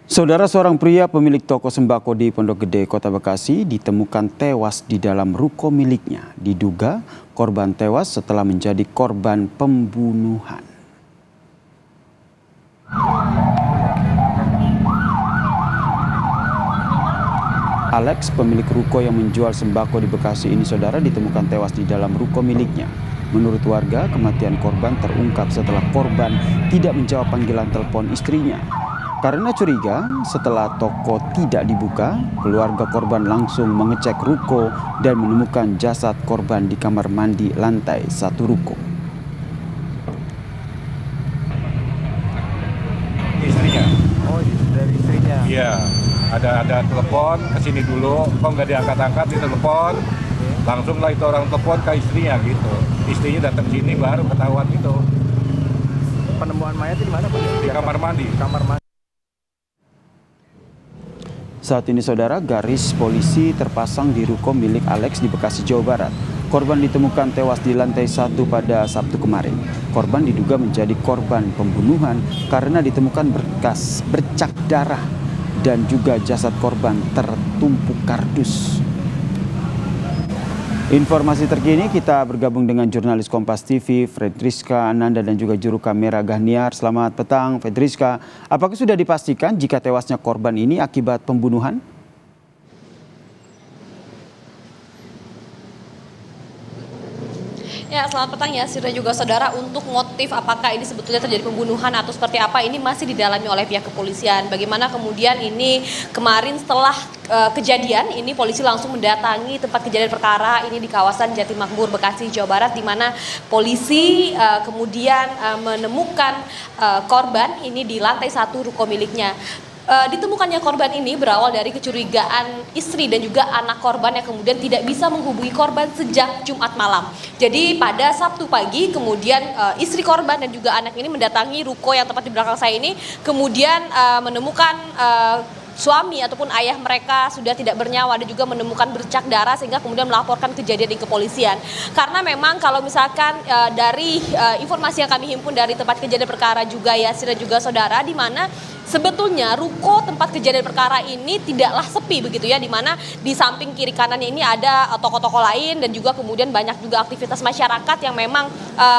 Saudara, seorang pria pemilik toko sembako di Pondok Gede, Kota Bekasi ditemukan tewas di dalam ruko miliknya. Diduga korban tewas setelah menjadi korban pembunuhan. Alex, pemilik ruko yang menjual sembako di Bekasi ini, saudara, ditemukan tewas di dalam ruko miliknya. Menurut warga, kematian korban terungkap setelah korban tidak menjawab panggilan telepon istrinya. Karena curiga, setelah toko tidak dibuka, keluarga korban langsung mengecek ruko dan menemukan jasad korban di kamar mandi lantai 1 ruko. Istrinya. Oh, dari istrinya. Iya, ada telepon ke sini dulu, kok nggak diangkat-angkat, ditelepon. Langsung lah itu orang telepon ke istrinya gitu. Istrinya datang sini baru ketahuan itu. Penemuan mayat di mana, Pak? Di kamar mandi. Kamar mandi. Saat ini, saudara, garis polisi terpasang di ruko milik Alex di Bekasi, Jawa Barat. Korban ditemukan tewas di lantai 1 pada Sabtu kemarin. Korban diduga menjadi korban pembunuhan karena ditemukan berkas bercak darah dan juga jasad korban tertumpuk kardus. Informasi terkini kita bergabung dengan jurnalis Kompas TV Fredriska Ananda dan juga juru kamera Gahniar. Selamat petang, Fredriska. Apakah sudah dipastikan jika tewasnya korban ini akibat pembunuhan? Ya, selamat petang ya, Sir dan juga saudara. Untuk motif apakah ini sebetulnya terjadi pembunuhan atau seperti apa, ini masih didalami oleh pihak kepolisian. Bagaimana kemudian ini kemarin setelah kejadian ini polisi langsung mendatangi tempat kejadian perkara ini di kawasan Jatimakmur, Bekasi, Jawa Barat, di mana polisi kemudian menemukan korban ini di lantai 1 ruko miliknya. Ditemukannya korban ini berawal dari kecurigaan istri dan juga anak korban yang kemudian tidak bisa menghubungi korban sejak Jumat malam. Jadi pada Sabtu pagi kemudian istri korban dan juga anak ini mendatangi ruko yang tepat di belakang saya ini, kemudian menemukan suami ataupun ayah mereka sudah tidak bernyawa dan juga menemukan bercak darah, sehingga kemudian melaporkan kejadian di kepolisian. Karena memang kalau misalkan dari informasi yang kami himpun dari tempat kejadian perkara juga ya, Sir dan juga saudara, di mana sebetulnya ruko tempat kejadian perkara ini tidaklah sepi begitu ya, di mana di samping kiri kanannya ini ada toko-toko lain dan juga kemudian banyak juga aktivitas masyarakat yang memang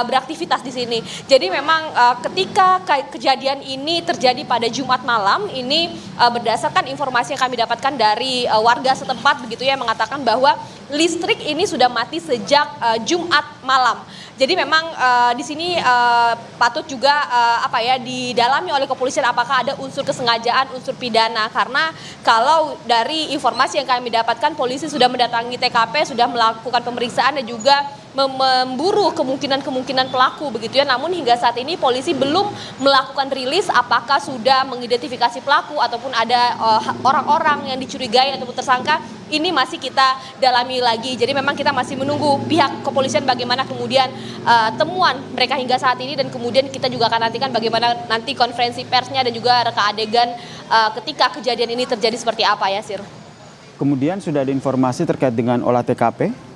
beraktivitas di sini. Jadi memang ketika kejadian ini terjadi pada Jumat malam ini, berdasarkan informasi yang kami dapatkan dari warga setempat begitu ya, mengatakan bahwa listrik ini sudah mati sejak Jumat malam. Jadi memang di sini patut juga didalami oleh kepolisian apakah ada unsur kesengajaan, unsur pidana. Karena kalau dari informasi yang kami dapatkan, polisi sudah mendatangi TKP, sudah melakukan pemeriksaan dan juga memburu kemungkinan pelaku begitu ya. Namun hingga saat ini polisi belum melakukan rilis apakah sudah mengidentifikasi pelaku ataupun ada orang-orang yang dicurigai ataupun tersangka. Ini masih kita dalami lagi. Jadi memang kita masih menunggu pihak kepolisian bagaimana kemudian temuan mereka hingga saat ini, dan kemudian kita juga akan nantikan bagaimana nanti konferensi persnya dan juga reka adegan ketika kejadian ini terjadi seperti apa ya, Sir. Kemudian sudah ada informasi terkait dengan olah TKP?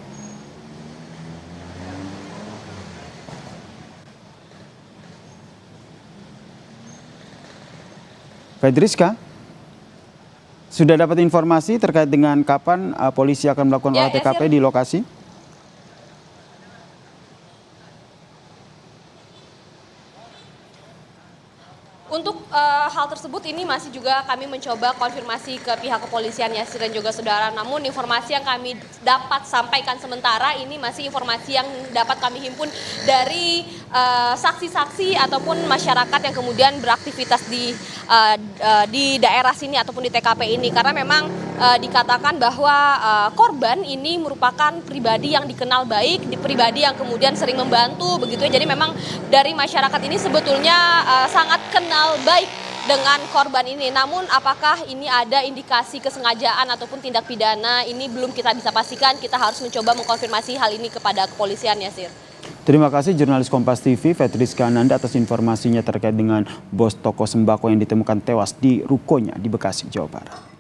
Fedriska, sudah dapat informasi terkait dengan kapan polisi akan melakukan olah TKP di lokasi? Untuk hal tersebut ini masih juga kami mencoba konfirmasi ke pihak kepolisian ya, Sir dan juga saudara. Namun informasi yang kami dapat sampaikan sementara ini masih informasi yang dapat kami himpun dari saksi-saksi ataupun masyarakat yang kemudian beraktivitas di daerah sini ataupun di TKP ini. Karena memang dikatakan bahwa korban ini merupakan pribadi yang dikenal baik, pribadi yang kemudian sering membantu begitu ya. Jadi memang dari masyarakat ini sebetulnya sangat kenal baik dengan korban ini. Namun apakah ini ada indikasi kesengajaan ataupun tindak pidana, ini belum kita bisa pastikan. Kita harus mencoba mengkonfirmasi hal ini kepada kepolisian ya, Sir. Terima kasih jurnalis Kompas TV Fedriska Ananda atas informasinya terkait dengan bos toko sembako yang ditemukan tewas di rukonya di Bekasi, Jawa Barat.